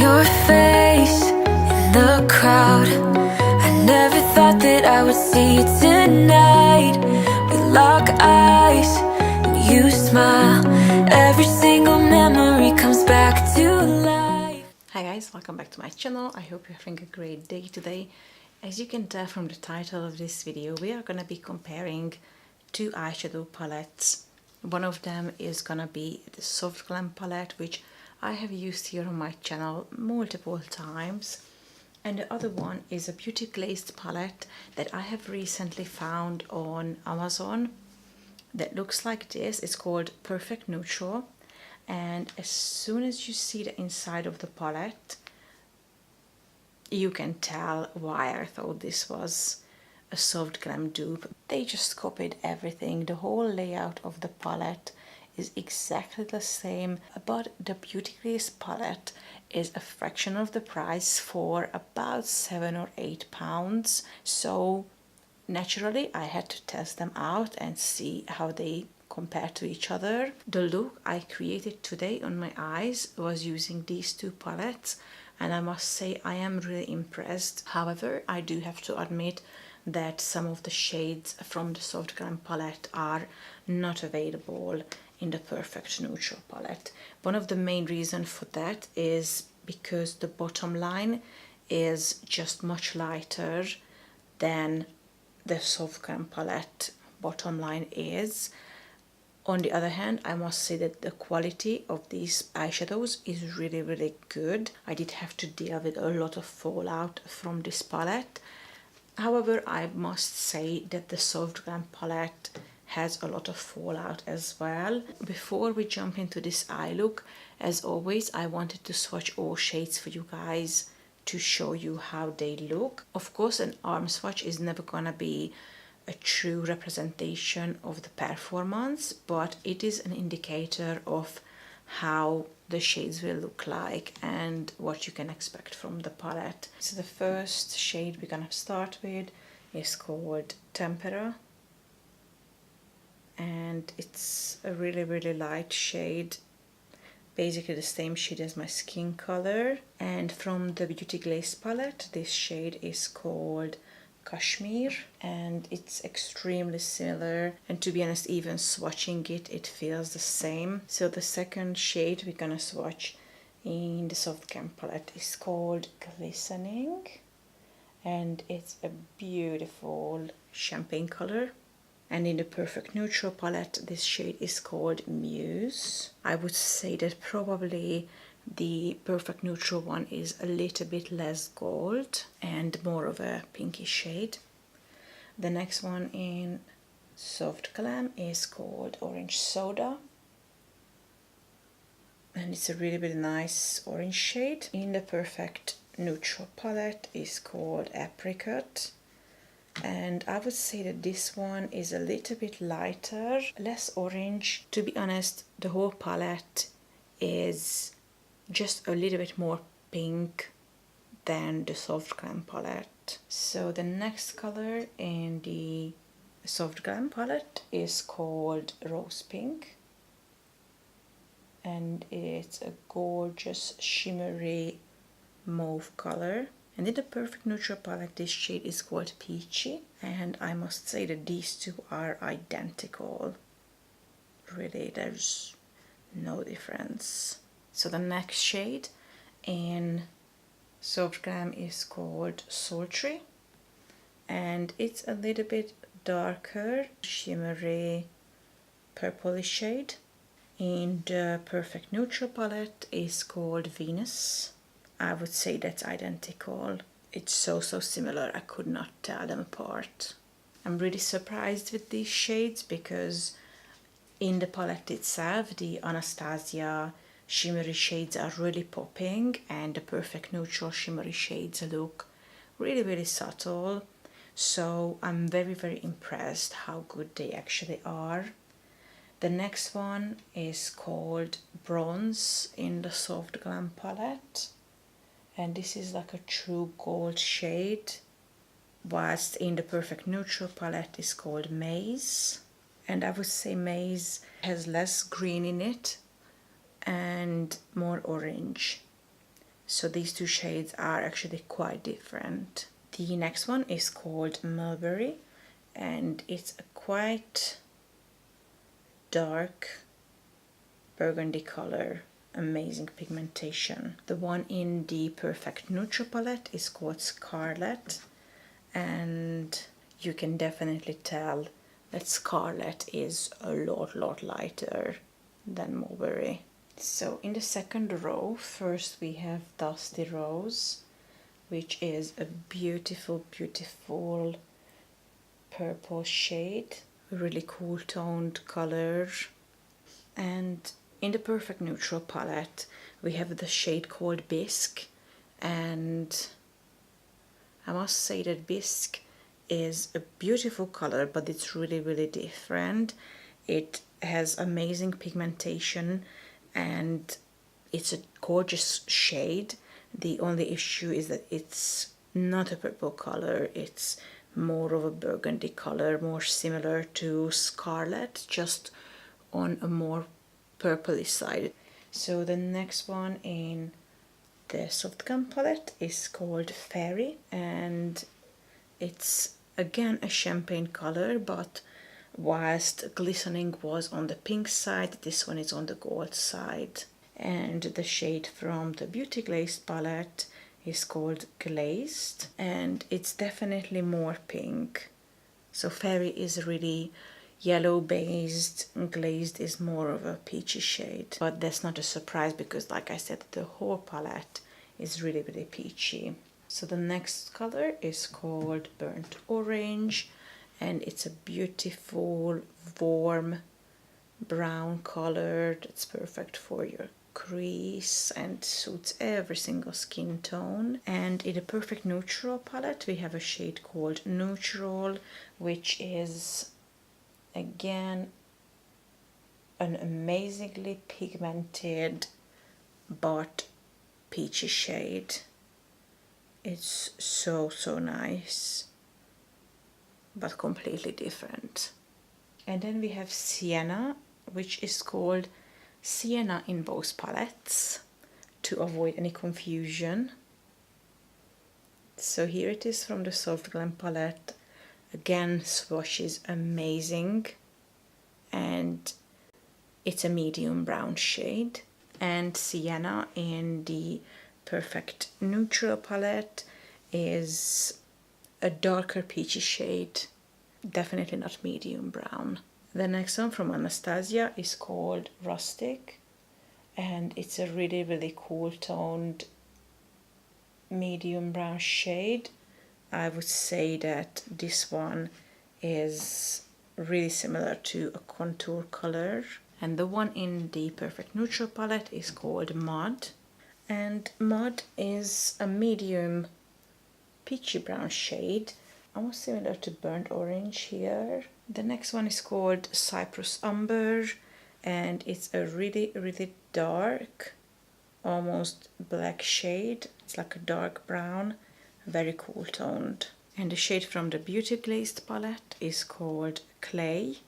your face in the crowd. I never thought that I would see you tonight. We lock eyes and you smile. Every single memory comes back to life. Hi guys, welcome back to my channel. I hope you're having a great day today. As you can tell from the title of this video, we are going to be comparing two eyeshadow palettes. One of them is going to be the Soft Glam palette, which I have used here on my channel multiple times. And the other one is a Beauty Glazed palette that I have recently found on Amazon that looks like this. It's called Perfect Neutral. And as soon as you see the inside of the palette, you can tell why I thought this was a Soft Glam dupe. They just copied everything. The whole layout of the palette is exactly the same, but the Beauty Glazed palette is a fraction of the price for about £7 or £8. So naturally I had to test them out and see how they compare to each other. The look I created today on my eyes was using these two palettes, and I must say I am really impressed. However, I do have to admit that some of the shades from the Soft Glam palette are not available in the Perfect Neutral palette. One of the main reasons for that is because the bottom line is just much lighter than the Soft Glam palette bottom line is. On the other hand, I must say that the quality of these eyeshadows is really good. I did have to deal with a lot of fallout from this palette. However, I must say that the Soft Glam palette has a lot of fallout as well. Before we jump into this eye look, as always, I wanted to swatch all shades for you guys to show you how they look. Of course, an arm swatch is never gonna be a true representation of the performance, but it is an indicator of how the shades will look like and what you can expect from the palette. So the first shade we're gonna start with is called Tempura, and it's a really light shade, basically the same shade as my skin color. And from the Beauty Glazed palette, this shade is called Kashmir, and it's extremely similar, and to be honest, even swatching it feels the same. So the second shade we're gonna swatch in the Soft Glam palette is called Glistening, and it's a beautiful champagne color. And in the Perfect Neutral palette, this shade is called Muse. I would say that probably the Perfect Neutral one is a little bit less gold and more of a pinky shade. The next one in Soft Glam is called Orange Soda, and it's a really nice orange shade. In the Perfect Neutral palette is called Apricot, and I would say that this one is a little bit lighter, less orange. To be honest, the whole palette is just a little bit more pink than the Soft Glam palette. So the next color in the Soft Glam palette is called Rose Pink, and it's a gorgeous shimmery mauve color. And in the Perfect Neutral palette, this shade is called Peachy, and I must say that these two are identical. Really, there's no difference. So the next shade in Soft Glam is called Sultry, and it's a little bit darker, shimmery, purpley shade. In the Perfect Neutral palette is called Venus. I would say that's identical. It's so similar, I could not tell them apart. I'm really surprised with these shades because in the palette itself, the Anastasia shimmery shades are really popping, and the Perfect Neutral shimmery shades look really subtle. So I'm very impressed how good they actually are. The next one is called Bronze in the Soft Glam palette, and this is like a true gold shade, whilst in the Perfect Neutral palette is called Maze. And I would say Maze has less green in it and more orange. So these two shades are actually quite different. The next one is called Mulberry, and it's a quite dark burgundy color, amazing pigmentation. The one in the Perfect Neutral palette is called Scarlet, and you can definitely tell that Scarlet is a lot lighter than Mulberry. So in the second row, first we have Dusty Rose, which is a beautiful purple shade, a really cool toned color. And in the Perfect Neutral palette we have the shade called Bisque, and I must say that Bisque is a beautiful color, but it's really different. It has amazing pigmentation and it's a gorgeous shade. The only issue is that it's not a purple color, it's more of a burgundy color, more similar to Scarlet, just on a more purpley side. So the next one in the Soft Glam palette is called Fairy, and it's again a champagne color, but whilst glistening was on the pink side, this one is on the gold side. And the shade from the Beauty Glazed palette is called Glazed, and it's definitely more pink. So Fairy is really yellow based, Glazed is more of a peachy shade. But that's not a surprise because, like I said, the whole palette is really peachy. So the next color is called Burnt Orange, and it's a beautiful warm brown color that's perfect for your crease and suits every single skin tone. And in the Perfect Neutral palette we have a shade called Neutral, which is again an amazingly pigmented but peachy shade. It's so nice, but completely different. And then we have Sienna, which is called Sienna in both palettes, to avoid any confusion. So here it is from the Soft Glam palette. Again, swatch is amazing, and it's a medium brown shade. And Sienna in the Perfect Neutral palette is a darker peachy shade, definitely not medium brown. The next one from Anastasia is called Rustic, and it's a really cool toned medium brown shade. I would say that this one is really similar to a contour color. And the one in the Perfect Neutral palette is called Mud, and Mud is a medium peachy brown shade, almost similar to Burnt Orange here. The next one is called Cyprus Ombre, and it's a really dark, almost black shade. It's like a dark brown, very cool toned. And the shade from the Beauty Glazed palette is called Clay,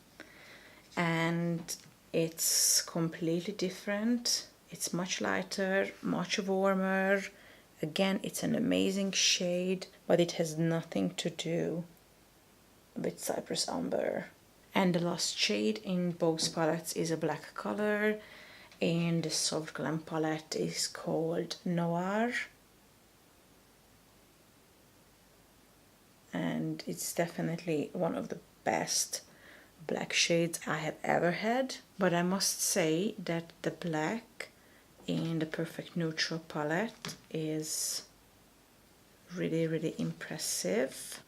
and it's completely different. It's much lighter, much warmer. Again, it's an amazing shade, but it has nothing to do with Cyprus Ombre. And the last shade in both palettes is a black color, and the Soft Glam palette is called Noir. And it's definitely one of the best black shades I have ever had. But I must say that the black in the Perfect Neutral palette is really impressive.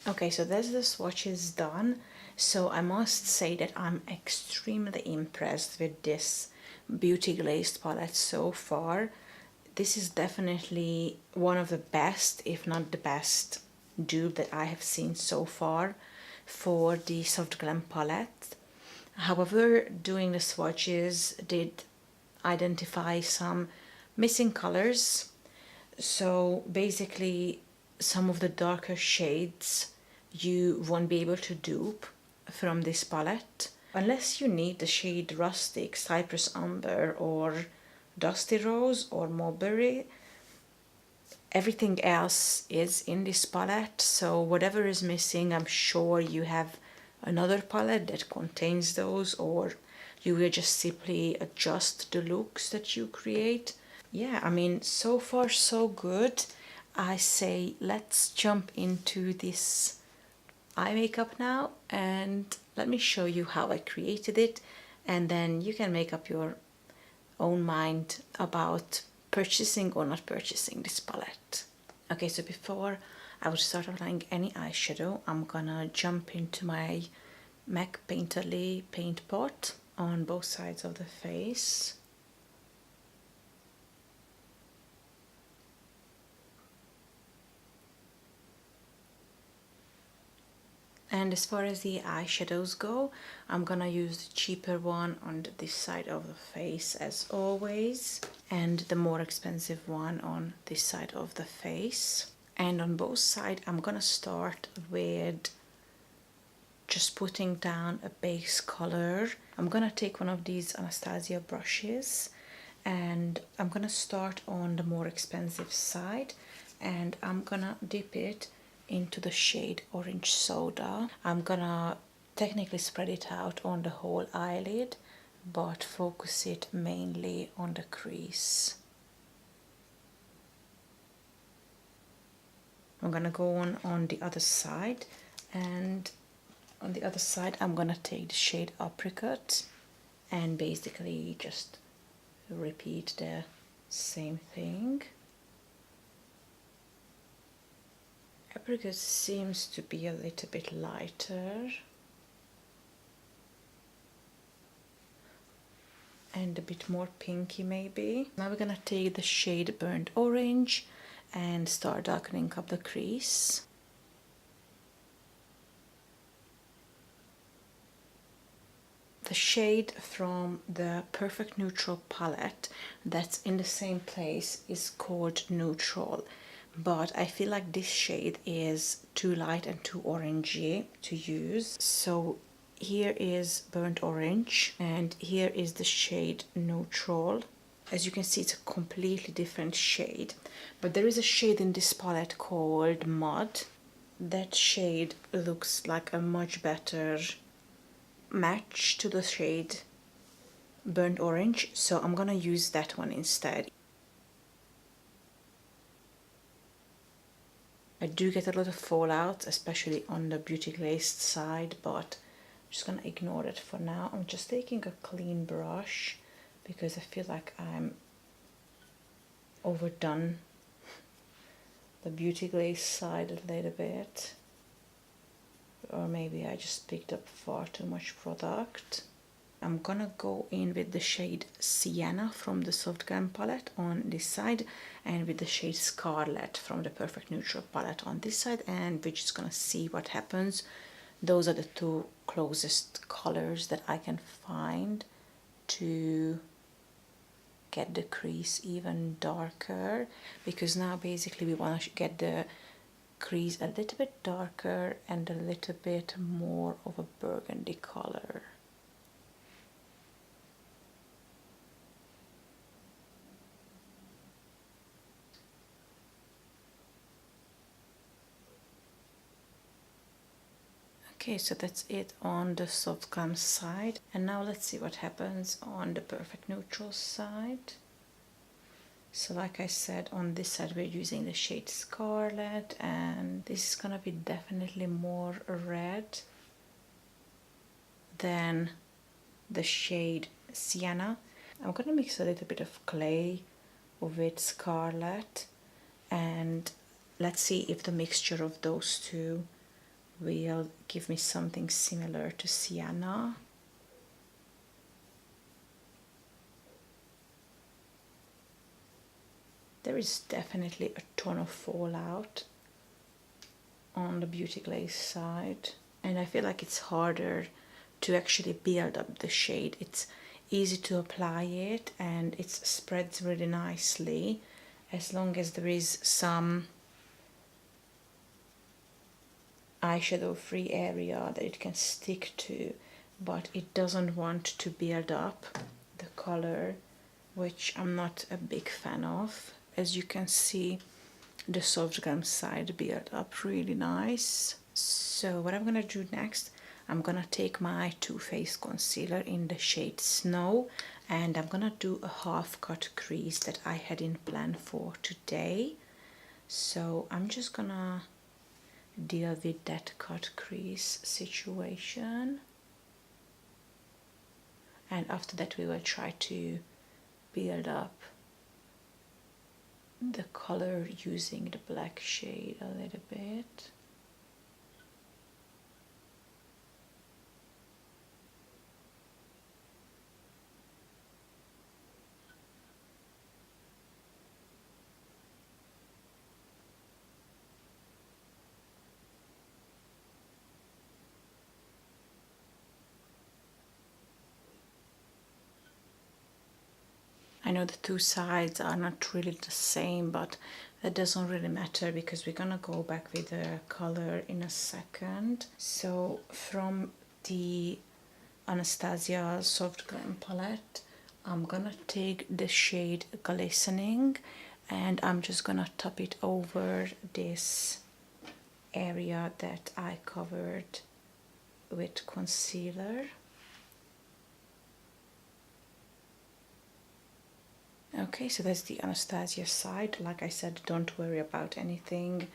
Okay, so that's the swatches done. So I must say that I'm extremely impressed with this Beauty Glazed palette so far. This is definitely one of the best, if not the best, dupe that I have seen so far for the Soft Glam palette. However, doing the swatches did identify some missing colors. So basically, some of the darker shades you won't be able to dupe from this palette unless you need the shade Rustic, Cyprus Ombre, or Dusty Rose or Mulberry. Everything else is in this palette, so whatever is missing, I'm sure you have another palette that contains those, or you will just simply adjust the looks that you create. Yeah, I mean, so far so good. I say let's jump into this eye makeup now, and let me show you how I created it, and then you can make up your own mind about purchasing or not purchasing this palette. Okay, so before I would start applying any eyeshadow, I'm gonna jump into my MAC Painterly paint pot on both sides of the face. And as far as the eyeshadows go, I'm gonna use the cheaper one on this side of the face as always, and the more expensive one on this side of the face. And on both sides, I'm gonna start with just putting down a base color. I'm gonna take one of these Anastasia brushes, and I'm gonna start on the more expensive side, and I'm gonna dip it into the shade Orange Soda. I'm gonna technically spread it out on the whole eyelid, but focus it mainly on the crease. I'm gonna go on the other side, and on the other side I'm gonna take the shade Apricot and basically just repeat the same thing. Apricot seems to be a little bit lighter and a bit more pinky maybe. Now we're gonna take the shade Burnt Orange and start darkening up the crease. The shade from the Perfect Neutral palette that's in the same place is called Neutral, but I feel like this shade is too light and too orangey to use. So here is Burnt Orange and here is the shade Neutral. As you can see, it's a completely different shade, but there is a shade in this palette called Mud. That shade looks like a much better match to the shade Burnt Orange, so I'm gonna use that one instead. I do get a lot of fallout, especially on the Beauty Glazed side, but I'm just gonna ignore it for now. I'm just taking a clean brush because I feel like I'm overdone the Beauty Glazed side a little bit. Or maybe I just picked up far too much product. I'm gonna go in with the shade Sienna from the Soft Glam palette on this side, and with the shade Scarlet from the Perfect Neutral palette on this side, and we're just gonna see what happens. Those are the two closest colors that I can find to get the crease even darker, because now basically we want to get the crease a little bit darker and a little bit more of a burgundy color. Okay, so that's it on the Soft Glam side, and now let's see what happens on the Perfect Neutral side. So like I said, on this side we're using the shade Scarlet, and this is gonna be definitely more red than the shade Sienna. I'm gonna mix a little bit of clay with Scarlet, and let's see if the mixture of those two will give me something similar to Sienna. There is definitely a ton of fallout on the Beauty Glazed side, and I feel like it's harder to actually build up the shade. It's easy to apply it and it spreads really nicely as long as there is some eyeshadow free area that it can stick to, but it doesn't want to build up the color which I'm not a big fan of. As you can see, the soft glam side built up really nice. So what I'm gonna do next, I'm gonna take my Too Faced concealer in the shade Snow, and I'm gonna do a half cut crease that I had in plan for today. So I'm just gonna deal with that cut crease situation, and after that we will try to build up the color using the black shade a little bit. I know the two sides are not really the same, but that doesn't really matter because we're gonna go back with the color in a second. So from the Anastasia Soft Glam palette, I'm gonna take the shade Glistening, and I'm just gonna top it over this area that I covered with concealer. Okay, so that's the Anastasia side. Like I said, don't worry about anything.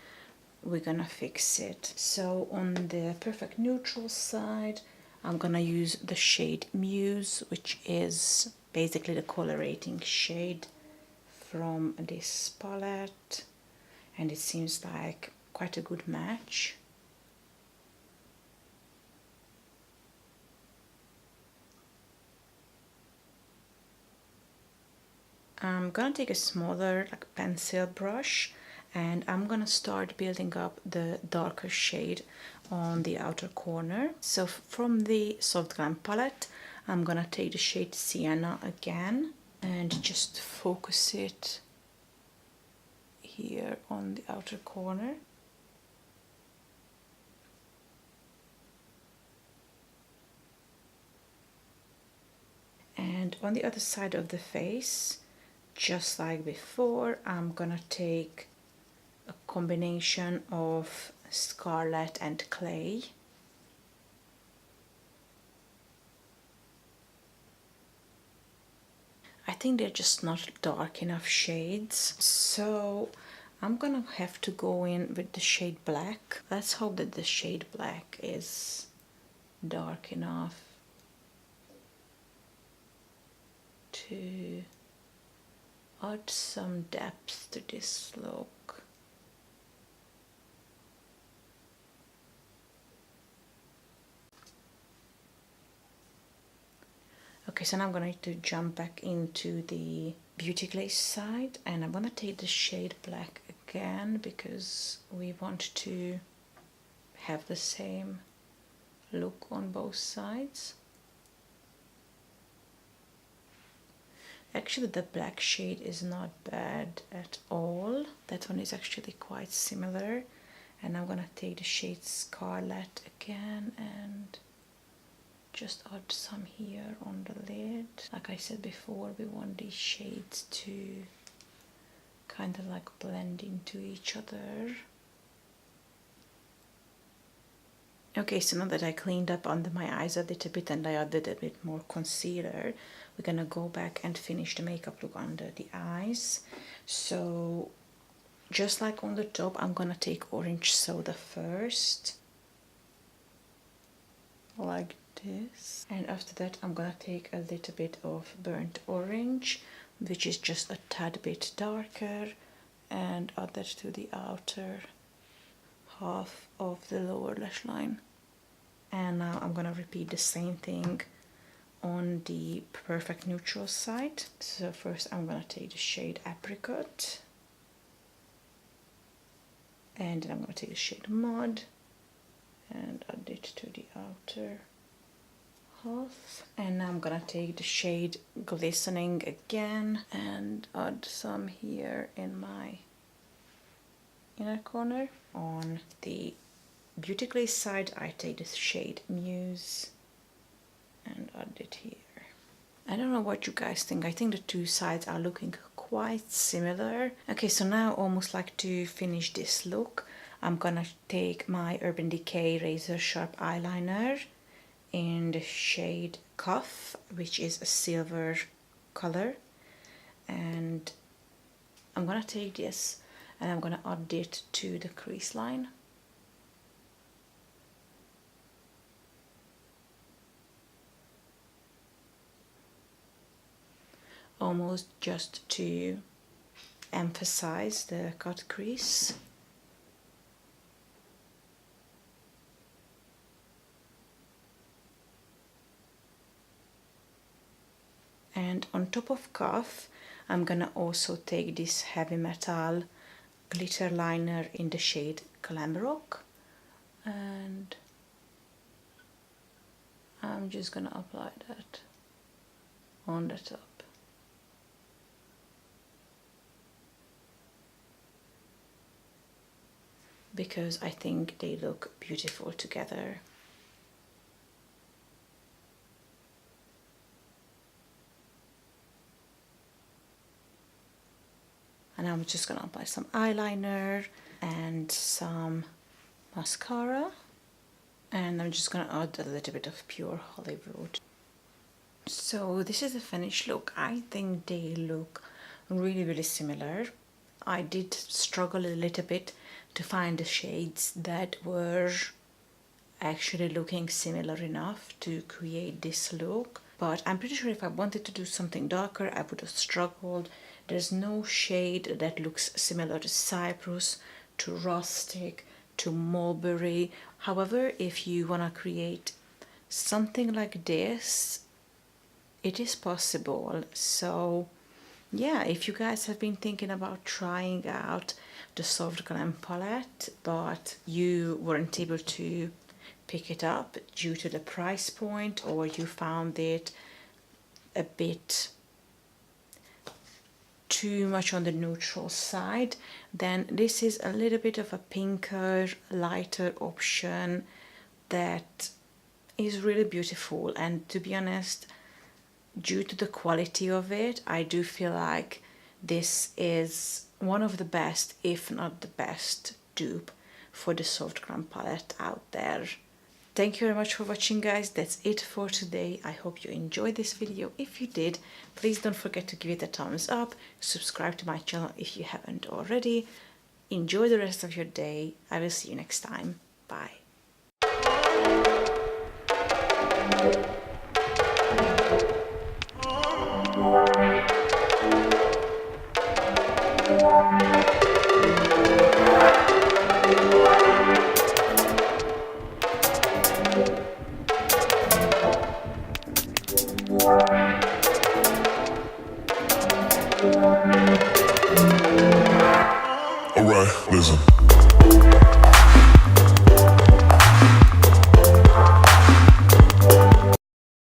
We're gonna fix it. So on the Perfect Neutral side, I'm gonna use the shade Muse, which is basically the colorating shade from this palette. And it seems like quite a good match. I'm gonna take a smaller pencil brush, and I'm gonna start building up the darker shade on the outer corner. So from the Soft Glam palette, I'm gonna take the shade Sienna again and just focus it here on the outer corner. And on the other side of the face, just like before, I'm gonna take a combination of Scarlet and Clay. I think they're just not dark enough shades, so I'm gonna have to go in with the shade Black. Let's hope that the shade Black is dark enough to add some depth to this look. Okay, so now I'm going to jump back into the Beauty Glazed side, and I'm going to take the shade Black again because we want to have the same look on both sides. Actually, the black shade is not bad at all. That one is actually quite similar. And I'm gonna take the shade Scarlet again and just add some here on the lid. Like I said before, we want these shades to kind of like blend into each other. Okay, so now that I cleaned up under my eyes a little bit and I added a bit more concealer, we're gonna go back and finish the makeup look under the eyes. So just like on the top, I'm gonna take orange soda first, like this, and after that I'm gonna take a little bit of burnt orange, which is just a tad bit darker, and add that to the outer half of the lower lash line. And now I'm gonna repeat the same thing on the Perfect Neutral side. So first I'm gonna take the shade Apricot, and then I'm gonna take the shade Mud and add it to the outer half. And now I'm gonna take the shade Glistening again and add some here in my inner corner. On the Beauty Glazed side, I take the shade Muse and add it here. I don't know what you guys think. I think the two sides are looking quite similar. Okay, so now almost like to finish this look, I'm gonna take my Urban Decay Razor Sharp eyeliner in the shade Cuff, which is a silver color, and I'm gonna take this and I'm gonna add it to the crease line. Almost just to emphasize the cut crease. And on top of Cuff, I'm gonna also take this heavy metal glitter liner in the shade Glam Rock, and I'm just gonna apply that on the top. Because I think they look beautiful together. And I'm just gonna apply some eyeliner and some mascara. And I'm just gonna add a little bit of Pure Hollywood. So this is the finished look. I think they look really similar. I did struggle a little bit to find the shades that were actually looking similar enough to create this look, but I'm pretty sure if I wanted to do something darker I would have struggled. There's no shade that looks similar to Cyprus, to Rustic, to Mulberry. However, if you want to create something like this, it is possible. So yeah, if you guys have been thinking about trying out the Soft Glam palette but you weren't able to pick it up due to the price point, or you found it a bit too much on the neutral side, then this is a little bit of a pinker, lighter option that is really beautiful. And to be honest, due to the quality of it, I do feel like this is one of the best, if not the best, dupe for the Soft Glam palette out there. Thank you very much for watching, guys. That's it for today. I hope you enjoyed this video. If you did, please don't forget to give it a thumbs up, subscribe to my channel if you haven't already. Enjoy the rest of your day. I will see you next time. Bye. Alright, listen.